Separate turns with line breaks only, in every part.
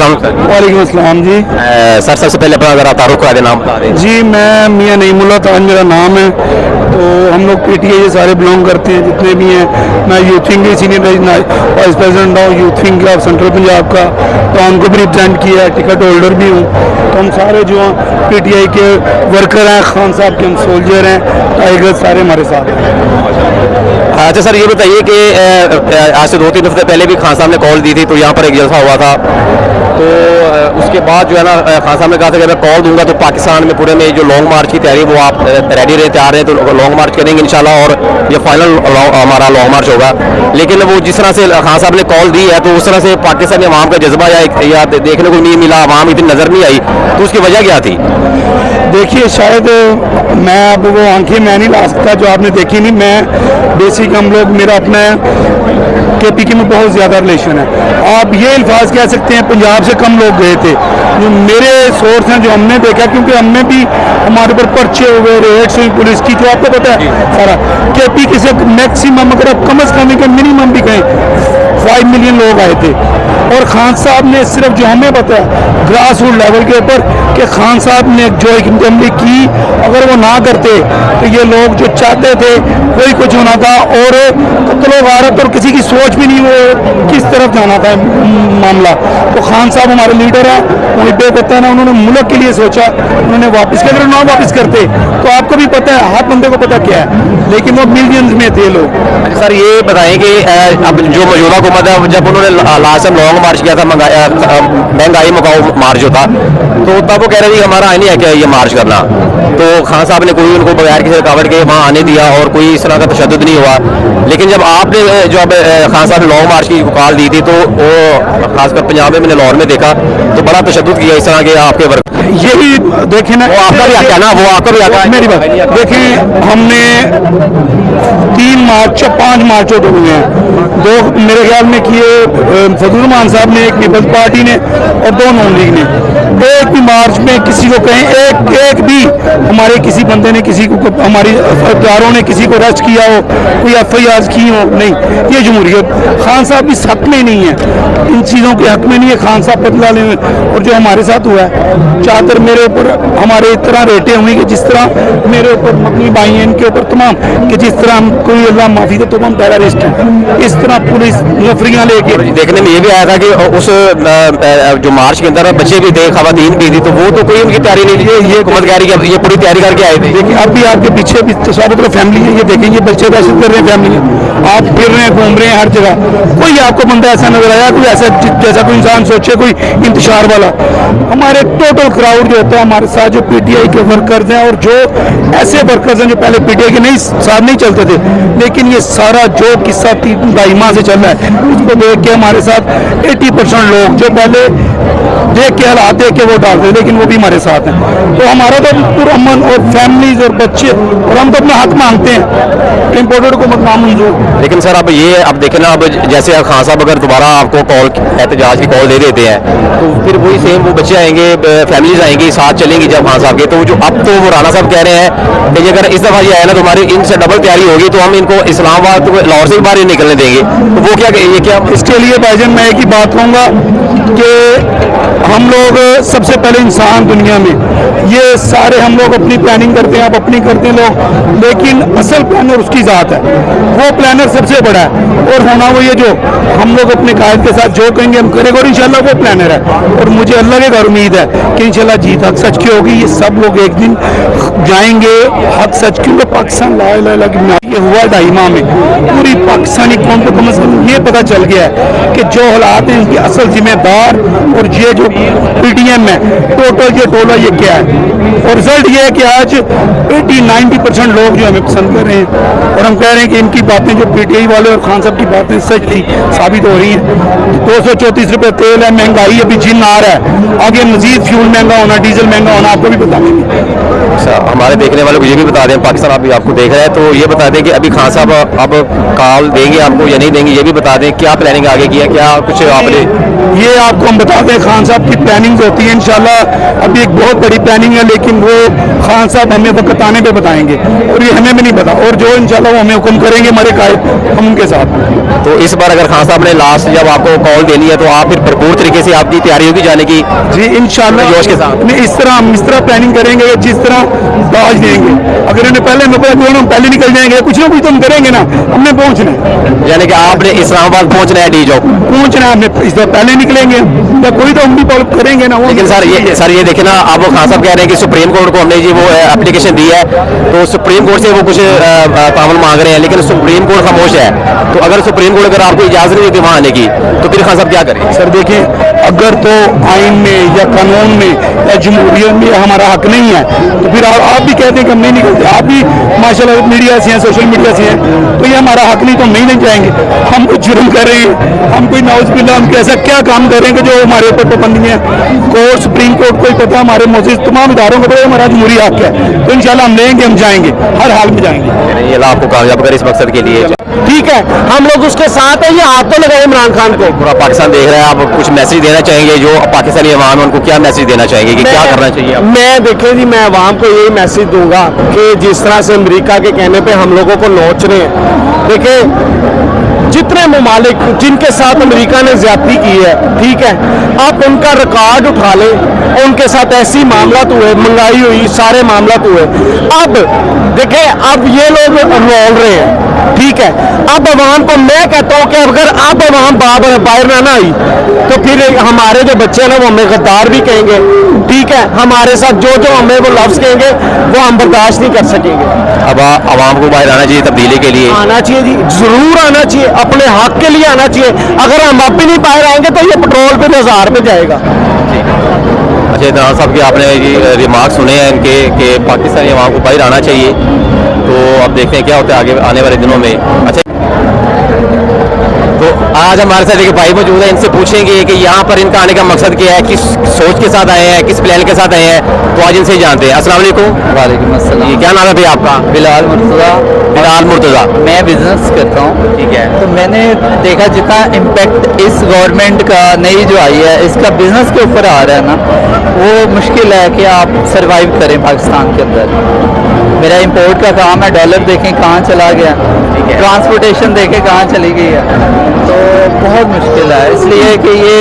वालेकुम अस्सलाम जी।
सर सबसे पहले अपना अगर आप तारुफ करा दें, नाम बता दें।
जी मैं मियां नईमुल्लाह ताज मेरा नाम है। तो हम लोग पीटीआई ये सारे बिलोंग करते हैं जितने भी हैं। मैं यूथ विंग के सीनियर वाइस प्रेसिडेंट हूँ यूथ विंग का सेंट्रल पंजाब का, तो उनको भी रिप्रेजेंट किया है, टिकट होल्डर भी हूँ। तो हम सारे जो हैं पीटीआई के वर्कर हैं, खान साहब के हम सोल्जर हैं, टाइगर सारे हमारे साथ हैं।
अच्छा सर, ये बताइए कि आज से 2-3 हफ्ते पहले भी खान साहब ने कॉल दी थी, तो यहाँ पर एक जलसा हुआ था, तो उसके बाद जो है ना खान साहब ने कहा था कि मैं कॉल दूंगा तो पाकिस्तान में पूरे में जो लॉन्ग मार्च की तैयारी वो आप रेडी रहे, तैयार हैं, तो लॉन्ग मार्च करेंगे इंशाल्लाह, और ये फाइनल हमारा लॉन्ग मार्च होगा। लेकिन वो जिस तरह से खान साहब ने कॉल दी है, तो उस तरह से पाकिस्तानी अवाम का जज्बा या देखने को नहीं मिला, अवाम इतनी नज़र नहीं आई, तो उसकी वजह क्या थी?
देखिए शायद मैं अब वो आंखें मैं नहीं ला सकता जो आपने देखी नहीं। मैं बेसिक हम लोग मेरा अपना के पी के में बहुत ज़्यादा रिलेशन है। आप ये अल्फाज कह सकते हैं पंजाब से कम लोग गए थे। जो मेरे सोर्स हैं जो हमने देखा, क्योंकि हमने भी हमारे ऊपर पर्चे हुए, रेड्स हुई पुलिस की, जो आपको पता है सारा। के पी के से मैक्सिमम अगर आप कम अज़ कम मिनिमम भी कहें 5 मिलियन लोग आए थे। और खान साहब ने सिर्फ जो हमें पता है ग्रास रूट लेवल के ऊपर कि खान साहब ने जो एक असेंबली की, अगर वो ना करते तो ये लोग जो चाहते थे वही कुछ होना था, और कत्ल गारत और किसी की सोच भी नहीं वो किस तरफ जाना था मामला। तो खान साहब हमारे लीडर हैं, उन्हें बेपता है ना, उन्होंने मुल्क के लिए सोचा, उन्होंने वापस किया। अगर ना वापस करते तो आपको भी पता है, हर बंदे को पता क्या है, लेकिन वो मिलियंस में थे लोग।
सर ये बताएं कि अब जो मौजूदा हुकूमत है, जब उन्होंने लास्ट टाइम लॉन्ग मार्च किया था, महंगाई मुकाऊ मार्च जो था, तो तब वो कह रहे थे हमारा नहीं है क्या ये मार्च करना, तो खान साहब ने कोई उनको बगैर किसी रुकावट के वहाँ आने दिया और कोई इस तरह का तशद्दुद नहीं हुआ। लेकिन जब आपने जो अब खान साहब ने लॉन्ग मार्च की कॉल दी थी, तो वो खासकर पंजाब में मैंने लाहौर में देखा तो बड़ा तशद्दुद किया इस तरह के आपके वर्क।
यही देखें ना,
वो आपका भी हक है ना, वो आपका भी हक है।
मेरी बात देखें, हमने 3 मार्च 5 मार्च तो हुए हैं, 2 मेरे ख्याल में किए फजल रहमान साहब ने, एक पीपल्स पार्टी ने और 2 नॉन लीग ने। एक भी मार्च में किसी को कहें एक भी हमारे किसी बंदे ने किसी को, हमारी अखबारों ने किसी को अरेस्ट किया हो, कोई FIR की हो, नहीं। ये जमहूरियत खान साहब इस हक में नहीं है, इन चीज़ों के हक में नहीं है। खान साहब बदला लें, और जो हमारे साथ हुआ है, चादर मेरे ऊपर हमारे इस तरह रेटे हुई कि जिस तरह मेरे ऊपर मकनी भाई हैं, इनके ऊपर तमाम कि जिस तरह हम कोई अल्लाह माफी दे तो हम टेररिस्ट हैं, इस तरह पुलिस नफरियाँ लेके।
देखने में ये भी आया था कि उस जो मार्च के अंदर बच्चे भी थे, खवातीन भी थी, तो वो तो कोई उनकी तैयारी नहीं थी, ये हुकूमत ये पूरी तैयारी करके आए थे।
देखिए अब भी आपके पीछे भी तो सारे तरफ फैमिली है, ये देखें ये बच्चे दहशत कर रहे हैं, फैमिली आप फिर रहे हैं, घूम रहे हैं हर जगह। कोई आपको बंदा ऐसा नजर आया, कोई ऐसा जैसा कोई इंसान सोचे, कोई इंतशार वाला? हमारे टोटल क्राउड जो होता है हमारे साथ, जो पीटीआई के वर्कर्स हैं, और जो ऐसे वर्कर्स हैं जो पहले पीटीआई के साथ नहीं चलते थे, लेकिन ये सारा जो किस्सा 2.5 माह से चल रहा है, उसको देख के हमारे साथ 80% लोग जो पहले देख के हालात देख के वोट डालते, लेकिन वो भी हमारे साथ हैं। तो हमारा तो पुरअमन और फैमिलीज और बच्चे, और हम तो अपना हक मांगते हैं, इम्पोर्टेड को मत नामंजूर।
लेकिन सर अब देखें ना, अब जैसे खान साहब अगर दोबारा आपको कॉल एहतजाज की कॉल दे देते हैं, तो फिर वही सेम वो बच्चे आएंगे, फैमिलीज आएंगी, साथ चलेंगी जब खान साहब के। तो जो अब तो वो राणा साहब कह रहे हैं कि अगर इस दफ़ा ये आया ना तो हमारी इनसे डबल तैयारी होगी, तो हम इनको इस्लामाबाद तो लाहौर से भी बाहर निकलने देंगे। तो वो क्या ये क्या?
इसके लिए भाईजान मैं एक ही बात कहूँगा कि हम लोग सबसे पहले इंसान दुनिया में, ये सारे हम लोग अपनी प्लानिंग करते हैं, आप अपनी करते हैं लोग, लेकिन असल प्लानर उसकी ज़ात है, वो प्लानर सबसे बड़ा है। और होना वो ये जो हम लोग अपने कायद के साथ जो कहेंगे हम करेंगे, और इंशाल्लाह वो प्लानर है। और मुझे अल्लाह के घर उम्मीद है कि इंशाल्लाह जीत हक सच की होगी। ये सब लोग एक दिन जाएंगे हक सच, क्योंकि पाकिस्तान ला इलाहा इल्लल्लाह ये हुआ 2.5 माह में पूरी पाकिस्तानी कौम को कम से कम ये पता चल गया है कि जो हालात हैं इसकी असल जिम्मेदार, और ये जो PTM है टोटल ये टोला ये क्या है। और रिजल्ट ये है कि आज 80-90% लोग जो हमें पसंद कर रहे हैं, और हम कह रहे हैं कि इनकी बातें जो पीटीआई वाले और खान साहब की बातें सच थी साबित हो रही हैं। 234 रुपये तेल है, महंगाई अभी जिन आ रहा है, आगे मजीद फ्यूल महंगा होना, डीजल महंगा होना, आपको भी बता देंगे।
हमारे देखने वालों को ये भी बता दें, पाकिस्तान अभी आपको देख रहे हैं, तो ये बता दें कि अभी खान साहब अब कॉल देंगे आपको या नहीं देंगे, ये भी बता दें। क्या प्लानिंग आगे की है, क्या कुछ आपने?
ये आपको हम बता दें, खान साहब की प्लानिंग होती है इंशाल्लाह। अभी एक बहुत बड़ी प्लानिंग है, लेकिन वो खान साहब हमें वक्त आने पे बताएंगे और ये हमें भी नहीं पता। और जो इंशाल्लाह वो हमें हुक्म करेंगे हमारे कायद, हम उनके साथ।
तो इस बार अगर खान साहब ने लास्ट जब आपको कॉल देनी है तो आप फिर भरपूर तरीके से आपकी तैयारी होगी जाने की?
जी इंशाल्लाह
जोश के साथ।
नहीं, हम इस तरह प्लानिंग करेंगे जिस तरह दाज देंगे। अगर इन्हें पहले मौका दिया हम पहले निकल जाएंगे, कुछ ना कुछ तो हम करेंगे ना, हमने पहुंचना है।
यानी कि आपने इस्लामाबाद पहुंचना है डी जॉब?
पहुंचना है हमने, इस तरह पहले निकलेंगे या कोई तो हम भी करेंगे ना वो।
लेकिन सर ये देखे ना, आप वो खान साहब कह रहे हैं कि सुप्रीम कोर्ट को हमने जी वो एप्लीकेशन दी है, तो सुप्रीम कोर्ट से वो कुछ तामल मांग रहे हैं, लेकिन सुप्रीम कोर्ट खामोश है। तो अगर सुप्रीम कोर्ट अगर आपको इजाजत नहीं देती वहाँ आने की, तो फिर खान साहब क्या करें?
सर देखिए, अगर तो आइन में या कानून में या जमहूरियत में हमारा हक नहीं है, तो फिर आप भी कहते हैं कि हम नहीं निकलते। आप भी माशाल्लाह मीडिया से हैं, सोशल मीडिया से हैं, तो ये हमारा हक नहीं, तो हम नहीं जाएंगे। हम कुछ जुर्म कर रहे हैं, हम कोई नाउज़ुबिल्लाह हम कैसा क्या काम कर रहे हैं कि जो हमारे ऊपर पाबंदी है। कोर्ट, सुप्रीम कोर्ट को ही पता, हमारे मोजिज तमाम इदारों को पता, हमारा जमहूरी हक है। तो इंशाल्लाह हम लेंगे, हम जाएंगे, हर हाल में जाएंगे।
ये अल्लाह आपको कामयाब करे इस मकसद के लिए।
ठीक है, हम लोग उसके साथ हैं। ये हाथ तो लगाए इमरान खान को।
पूरा पाकिस्तान देख रहा है, आप कुछ मैसेज देना चाहेंगे जो पाकिस्तानी अवाम है, उनको क्या मैसेज देना चाहेंगे कि क्या करना चाहिए अब?
मैं देखें जी, मैं अवाम को यही मैसेज दूंगा कि जिस तरह से अमेरिका के कहने पे हम लोगों को नोच रहे हैं, देखें जितने ममालिक जिनके साथ अमेरिका ने ज्यादती की है, ठीक है, आप उनका रिकॉर्ड उठा लें। उनके साथ ऐसी मामलात हुए, महंगाई हुई, सारे मामलात हुए। अब देखें, अब ये लोग रोल रहे हैं, ठीक है। अब अवाम को मैं कहता हूँ कि अगर अब अवाम बाहर ना आई तो फिर हमारे जो बच्चे हैं ना वो हमें गद्दार भी कहेंगे, ठीक है। हमारे साथ जो हमें वो लफ्ज कहेंगे वो हम बर्दाश्त नहीं कर सकेंगे।
अब आवाम को बाहर आना चाहिए तब्दीली के लिए?
आना चाहिए जी, जरूर आना चाहिए, अपने हक के लिए आना चाहिए। अगर हम अब भी नहीं बाहर आएंगे तो ये पेट्रोल पे 1000 पे जाएगा।
अच्छा, इमरान साहब के आपने ये रिमार्क सुने हैं इनके कि पाकिस्तानी अवाम को बाहर आना चाहिए, तो अब देखते हैं क्या होता है आगे आने वाले दिनों में। अच्छा, तो आज हमारे साथ एक भाई मौजूद है, इनसे पूछेंगे कि यहाँ पर इनका आने का मकसद क्या है, किस सोच के साथ आए हैं, किस प्लान के साथ आए हैं, तो आज इनसे ही जानते हैं। अस्सलाम वालेकुम।
वालेकुम अस्सलाम।
ये क्या नाम है भाई आपका?
बिलाल मुर्तज़ा।
बिलाल मुर्तज़ा।
मैं बिजनेस करता हूँ,
ठीक है।
तो मैंने देखा जितना इम्पेक्ट इस गवर्नमेंट का नई जो आई है इसका बिजनेस के ऊपर आ रहा है ना, वो मुश्किल है कि आप सरवाइव करें पाकिस्तान के अंदर। मेरा इंपोर्ट का काम है, डॉलर देखें कहाँ चला गया, ट्रांसपोर्टेशन देखें कहाँ चली गई है, तो बहुत मुश्किल है। इसलिए कि ये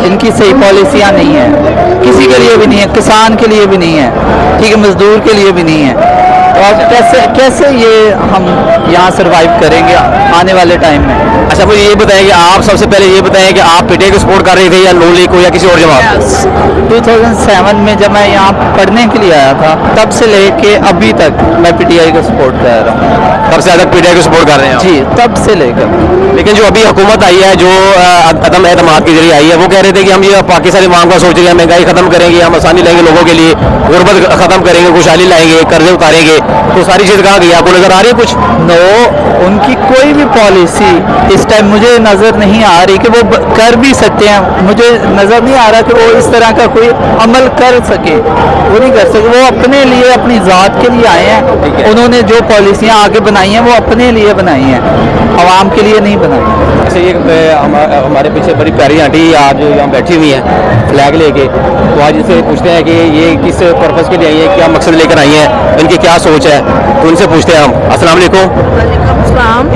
इनकी सही पॉलिसियाँ नहीं है, किसी के लिए भी नहीं है, किसान के लिए भी नहीं है, ठीक है, मजदूर के लिए भी नहीं है। तो अब कैसे ये हम यहाँ सरवाइव करेंगे आने वाले टाइम में?
अच्छा, मुझे ये बताएं कि आप सबसे पहले ये बताएं कि आप पीटीआई को सपोर्ट कर रहे थे या नून लीग को या किसी और जमात?
2007 में जब मैं यहाँ पढ़ने के लिए आया था तब से लेके अभी तक मैं पीटीआई को सपोर्ट कर रहा हूँ।
तब से ज़्यादा पीटीआई को सपोर्ट कर रहे हैं आप?
जी, तब से लेकर।
लेकिन जो अभी हुकूमत आई है, जो अदम एतमाद के जरिए आई है, वो कह रहे थे कि हम ये पाकिस्तानी अवाम का सोच रहे हैं, महंगाई खत्म करेंगे, हम आसानी लाएंगे लोगों के लिए, गुर्बत खत्म करेंगे, खुशहाली लाएंगे, कर्जे उतारेंगे, तो सारी चीज़ कहाँ गई? आपको नजर आ रही है कुछ?
नो, उनकी कोई भी पॉलिसी इस टाइम मुझे नज़र नहीं आ रही कि वो कर भी सकते हैं। मुझे नज़र नहीं आ रहा कि वो इस तरह का कोई अमल कर सके, वो नहीं कर सके। वो अपने लिए, अपनी ज़ात के लिए आए हैं। उन्होंने जो पॉलिसियाँ आगे बनाई हैं वो अपने लिए बनाई हैं, आवाम के लिए नहीं बनाई।
अच्छा, ये हमारे पीछे बड़ी प्यारी आंटी आज यहाँ बैठी हुई हैं फ्लैग लेके, तो आज इनसे पूछते हैं कि ये किस पर्पज़ के लिए आई है, क्या मकसद लेकर आई हैं, इनकी क्या सोच है, तो उनसे पूछते हैं हम। अस्सलाम वालेकुम।
वालेकुम।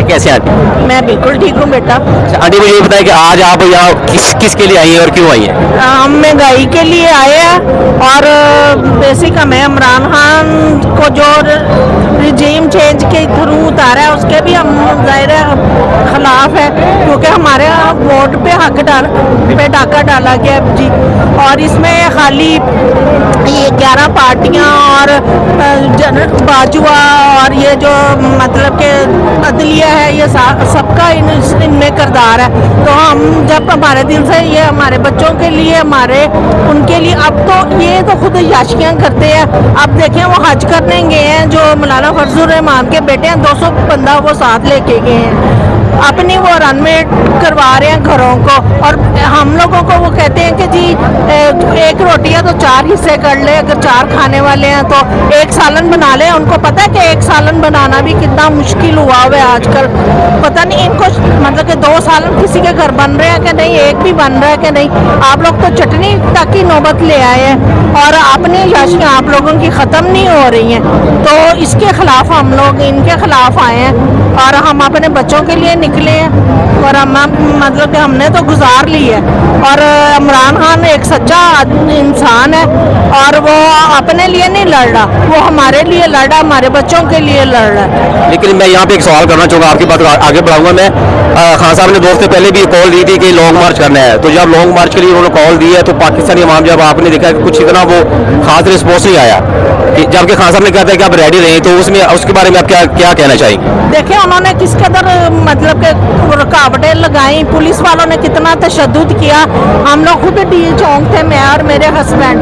कैसे हैं आंटी?
मैं बिल्कुल ठीक हूँ बेटा।
अच्छा आंटी, मुझे ये बताएं कि आज आप यहाँ किसके लिए आई हैं और क्यों आई हैं?
हम महंगाई के लिए आए हैं और बेसिक हमें इमरान खान को जो रिजीम चेंज के थ्रू उतारा है उसके भी हम ज़ाहिर है खिलाफ है, क्योंकि हमारे वोट पे डाका डाला गया जी। और इसमें खाली ये 11 पार्टियां और बाजुआ और ये जो मतलब के अदलिया है, ये सबका इनमें किरदार है। तो हम जब हमारे दिल से ये हमारे बच्चों के लिए, हमारे उनके लिए, अब तो ये तो खुद याशियाँ करते हैं। अब देखें वो हज करने गए हैं, जो मौलाना फजलुर रहमान के बेटे हैं, 200 बंदा वो साथ लेके गए हैं, अपनी वो रनमेट करवा रहे हैं घरों को। और हम लोगों को वो कहते हैं कि जी 1 रोटी है तो 4 हिस्से कर ले, अगर 4 खाने वाले हैं तो एक सालन बना ले। उनको पता है कि एक सालन बनाना भी कितना मुश्किल हुआ हुआ है आजकल। पता नहीं इनको मतलब कि 2 सालन किसी के घर बन रहे हैं कि नहीं, एक भी बन रहा है कि नहीं। आप लोग तो चटनी तक की नौबत ले आए हैं और अपनी याशियाँ आप लोगों की ख़त्म नहीं हो रही हैं। तो इसके ख़िलाफ़ हम लोग इनके ख़िलाफ़ आए हैं और हम अपने बच्चों के लिए निकले हैं और हम मतलब कि हमने तो गुजार ली है। और इमरान खान एक सच्चा इंसान है और वो अपने लिए नहीं लड़ रहा, वो हमारे लिए लड़ रहा, हमारे बच्चों के लिए लड़ रहा है।
लेकिन मैं यहाँ पे एक सवाल करना चाहूँगा, आपकी बात आगे बढ़ाऊंगा मैं। खान साहब ने 2 हफ्ते पहले भी कॉल दी थी कि लॉन्ग मार्च करना है, तो जब लॉन्ग मार्च के लिए उन्होंने कॉल दी है तो पाकिस्तानी अवाम जब आपने देखा कि कुछ इतना वो खास रिस्पॉन्स नहीं आया, जबकि खान साहब ने कहा था कि आप रेडी रहें, तो उसमें उसके बारे में आप क्या कहना चाहेंगे?
देखिए उन्होंने किस कदर मतलब के रुकावटें लगाई, पुलिस वालों ने कितना तशद्दुद किया। हम लोग खुद डी चौंक थे, मैं और मेरे हस्बैंड,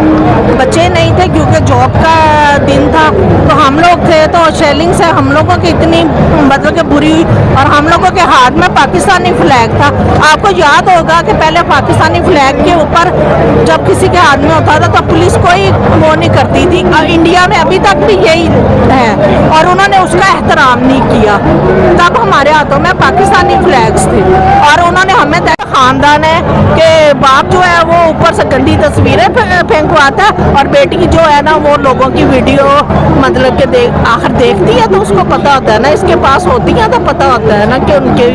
बच्चे नहीं थे क्योंकि जॉब का दिन था, तो हम लोग थे। तो शेलिंग से हम लोगों की इतनी मतलब कि बुरी हुई और हम लोगों के हाथ में पाकिस्तानी फ्लैग था। आपको याद होगा कि पहले पाकिस्तानी फ्लैग के ऊपर जब किसी के हाथ में होता था तो पुलिस कोई वो नहीं करती थी। इंडिया में अभी तक भी यही है और उन्होंने उसका एहतराम नहीं किया। तब हमारे हाथों में पाकिस्तानी फ्लैग्स थे और उन्होंने हमें खानदान है कि बाप जो है वो ऊपर से गंदी तस्वीरें फेंकवाता है और बेटी जो है ना वो लोगों की वीडियो मतलब कि आखिर देखती है तो उसको पता होता है ना, इसके पास होती है तो पता होता है ना कि उनके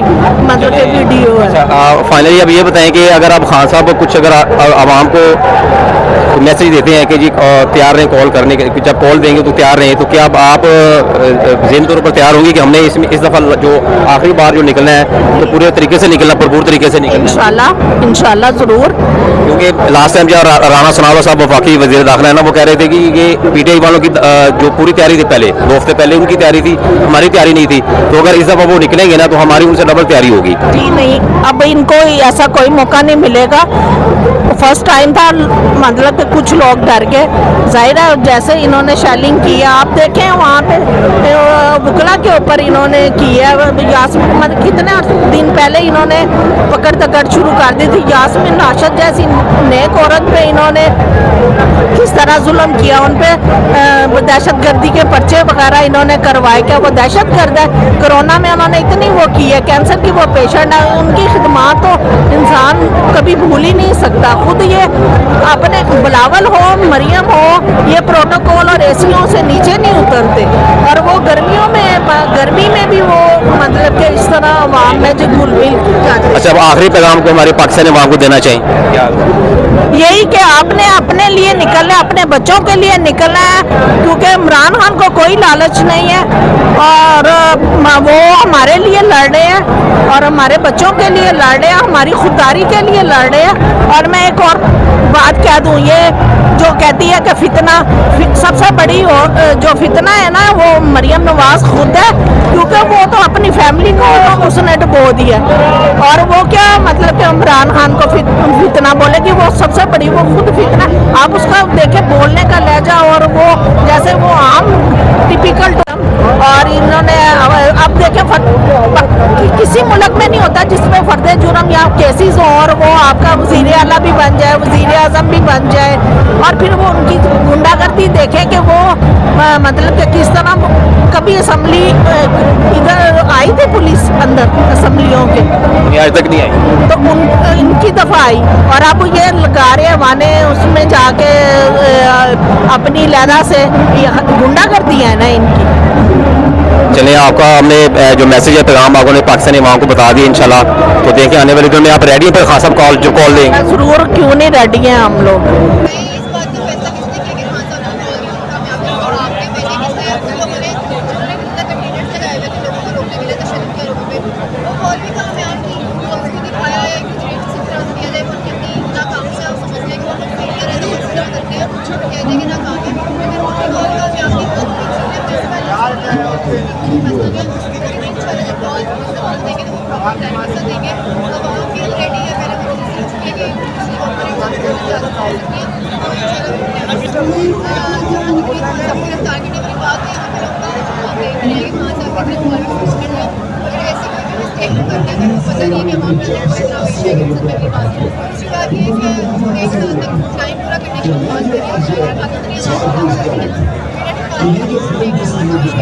मतलब कि वीडियो है।
फाइनली अब ये बताएं कि अगर आप खान साहब कुछ अगर आवाम को मैसेज देते हैं कि जी तैयार रहें कॉल करने के, जब कॉल देंगे तो तैयार रहें, तो क्या आप ज़हनी तौर पर तैयार होंगे कि हमने इसमें इस दफ़ा जो आखिरी बार जो निकलना है तो पूरे तरीके से निकलना, भरपूर तरीके से निकलना?
इंशाल्लाह ज़रूर।
क्योंकि लास्ट टाइम जब राना सनावला साहब वफाकी वज़ीर दाखिला है ना, वो कह रहे थे कि ये PTI वालों की जो पूरी तैयारी थी पहले 2 हफ्ते पहले उनकी तैयारी थी, हमारी तैयारी नहीं थी, तो अगर इस दफ़ा वो निकलेंगे ना तो हमारी उनसे डबल तैयारी होगी।
जी नहीं, अब इनको ऐसा कोई मौका नहीं मिलेगा। फर्स्ट टाइम था मतलब कि कुछ लोग डर गए, जाहिर है जैसे इन्होंने शेलिंग की है, आप देखें वहाँ पे बुकला के ऊपर इन्होंने की है। यास्मीन मतलब कितने दिन पहले इन्होंने पकड़ दकड़ शुरू कर दी थी। यास्मीन राशिद जैसी नेक औरत पे इन्होंने किस तरह जुल्म किया, उन पे दहशत गर्दी के पर्चे वगैरह इन्होंने करवाए। क्या वो दहशत गर्द है? कोरोना में उन्होंने इतनी वो की है, कैंसर की वो पेशेंट है, उनकी खिदमत तो इंसान कभी भूल ही नहीं सकता। खुद ये अपने बिलावल हो, मरियम हो, ये प्रोटोकॉल और एसियों से नीचे नहीं उतरते और वो गर्मी में भी वो मतलब कि इस तरह आवाम में जो घुल-मिल जाते।
अच्छा, अब आखिरी पैगाम को हमारे पाकिस्तानी अवाम को देना चाहिए
यही कि आपने अपने लिए निकलना है, अपने बच्चों के लिए निकलना है, क्योंकि इमरान खान को कोई लालच नहीं है और वो हमारे लिए लड़ रहे हैं और हमारे बच्चों के लिए लड़ रहे हैं, हमारी खुददारी के लिए लड़ रहे हैं। और मैं एक और बात कह दूं, ये जो कहती है कि फितना सबसे बड़ी जो फितना है ना वो मरियम नवाज खुद है, क्योंकि वो तो अपनी फैमिली को उसने डुबो दिया और वो क्या मतलब कि इमरान खान को फितना बोलेगी, वो सबसे बड़ी वो खुद फितना। आप उसका देखे बोलने का लहजा और वो जैसे वो आम टिपिकल और इन्होंने अब देखे किसी मुल्क में नहीं होता जिसमें फर्द जुर्म या केसेस हो और वो आपका वज़ीर आला भी बन जाए, वज़ीर आज़म भी बन जाए और फिर वो उनकी गुंडागर्दी देखे कि वो मतलब कि किस तरह कभी असम्बली इधर आई थी पुलिस अंदर असम्बलियों के,
आज तक नहीं आई,
तो इनकी दफ़ा आई और अब ये लगा रहे हैं वाने उसमें जाके अपनी लहदा से गुंडागर्दी है ना इनकी।
चलिए, आपका हमने जो मैसेज है पैगाम आपने पाकिस्तानी अवाम को बता दिया इंशाल्लाह। तो देखिए आने वाले दिनों में आप रेडी हैं पर खास कॉल जो कॉल देंगे?
ज़रूर, क्यों नहीं रेडी हैं हम लोग।
अगर वो पता नहीं है कि वहाँ पर लड़का पेश है कि सब पहली बात है। दूसरी बात ये है कि एक साल तक टाइम पूरा करने की बात करें, अगर खाता नहीं है